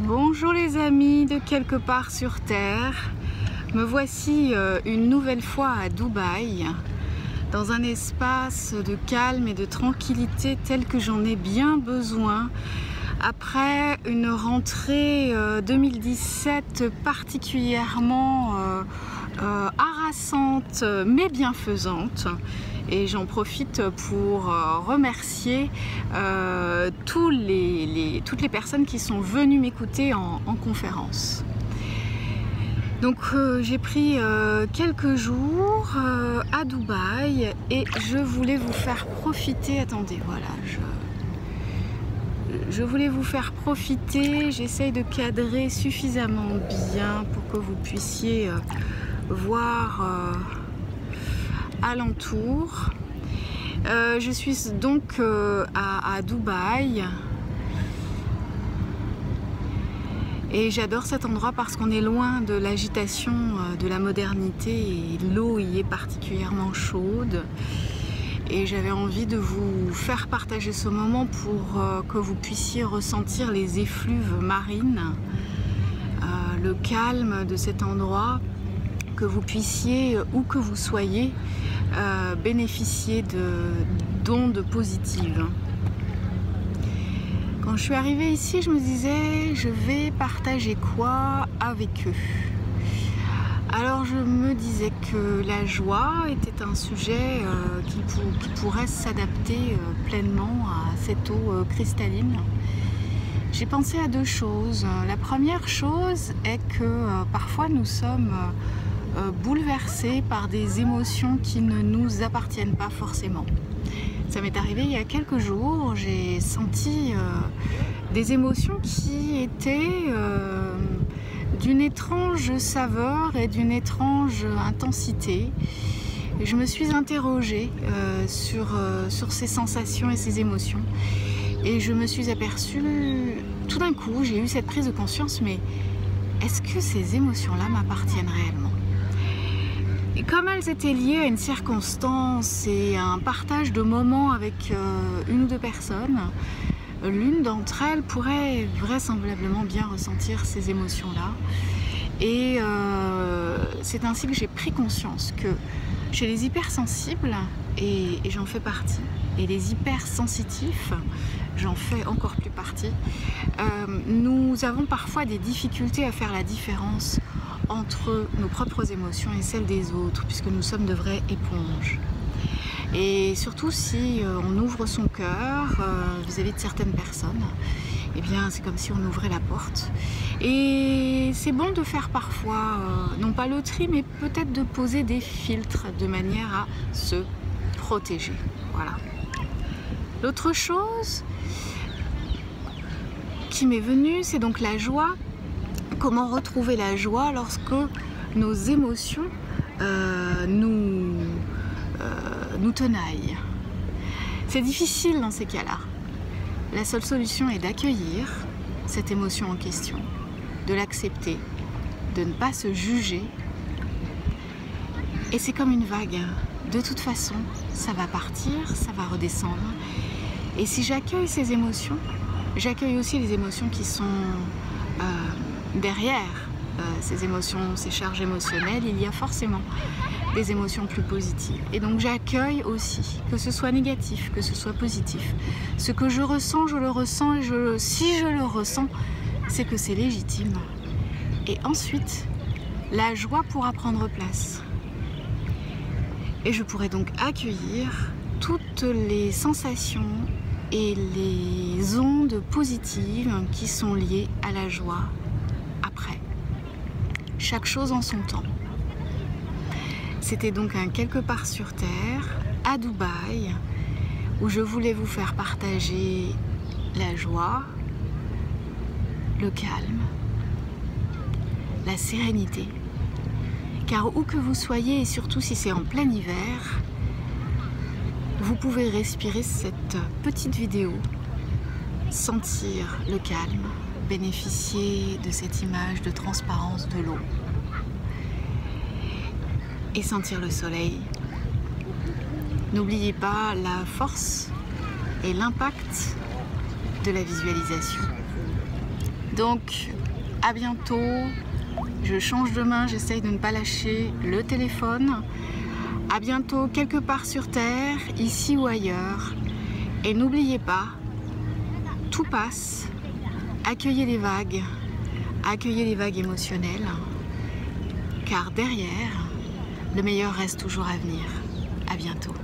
Bonjour les amis de quelque part sur terre. Me voici une nouvelle fois à Dubaï, dans un espace de calme et de tranquillité tel que j'en ai bien besoin après une rentrée 2017 particulièrement harassante mais bienfaisante. Et j'en profite pour remercier toutes les personnes qui sont venues m'écouter en conférence. Donc j'ai pris quelques jours à Dubaï et je voulais vous faire profiter. Attendez, voilà, je voulais vous faire profiter. J'essaye de cadrer suffisamment bien pour que vous puissiez voir alentour. Je suis donc à Dubaï et j'adore cet endroit parce qu'on est loin de l'agitation de la modernité et l'eau y est particulièrement chaude. Et j'avais envie de vous faire partager ce moment pour que vous puissiez ressentir les effluves marines, le calme de cet endroit, que vous puissiez, où que vous soyez, bénéficier d'ondes positives. Quand je suis arrivée ici, je me disais, je vais partager quoi avec eux? Alors je me disais que la joie était un sujet qui pourrait s'adapter pleinement à cette eau cristalline. J'ai pensé à deux choses. La première chose est que parfois nous sommes bouleversés par des émotions qui ne nous appartiennent pas forcément. Ça m'est arrivé il y a quelques jours, j'ai senti des émotions qui étaient d'une étrange saveur et d'une étrange intensité. Et je me suis interrogée sur ces sensations et ces émotions. Et je me suis aperçue, tout d'un coup, j'ai eu cette prise de conscience, mais est-ce que ces émotions-là m'appartiennent réellement ? Et comme elles étaient liées à une circonstance et à un partage de moments avec une ou deux personnes, l'une d'entre elles pourrait vraisemblablement bien ressentir ces émotions-là. Et c'est ainsi que j'ai pris conscience que chez les hypersensibles, et j'en fais partie, et les hypersensitifs, j'en fais encore plus partie, nous avons parfois des difficultés à faire la différence entre nos propres émotions et celles des autres, puisque nous sommes de vraies éponges. Et surtout si on ouvre son cœur vis-à-vis de certaines personnes, eh bien c'est comme si on ouvrait la porte. Et c'est bon de faire parfois, non pas le tri, mais peut-être de poser des filtres de manière à se protéger. Voilà. L'autre chose qui m'est venue, c'est donc la joie. Comment retrouver la joie lorsque nos émotions nous tenaillent? C'est difficile dans ces cas-là. La seule solution est d'accueillir cette émotion en question, de l'accepter, de ne pas se juger. Et c'est comme une vague. De toute façon, ça va partir, ça va redescendre. Et si j'accueille ces émotions, j'accueille aussi les émotions qui sont derrière ces émotions, ces charges émotionnelles. Il y a forcément des émotions plus positives. Et donc j'accueille aussi, que ce soit négatif, que ce soit positif. Ce que je ressens, je le ressens, et si je le ressens, c'est que c'est légitime. Et ensuite, la joie pourra prendre place. Et je pourrai donc accueillir toutes les sensations et les ondes positives qui sont liées à la joie après. Chaque chose en son temps. C'était donc un quelque part sur terre, à Dubaï, où je voulais vous faire partager la joie, le calme, la sérénité. Car où que vous soyez, et surtout si c'est en plein hiver, vous pouvez respirer cette petite vidéo, sentir le calme, bénéficier de cette image de transparence de l'eau et sentir le soleil. N'oubliez pas la force et l'impact de la visualisation. Donc à bientôt. Je change de main, j'essaye de ne pas lâcher le téléphone. À bientôt quelque part sur Terre, ici ou ailleurs. Et n'oubliez pas, tout passe. Accueillez les vagues émotionnelles. Car derrière, le meilleur reste toujours à venir. À bientôt.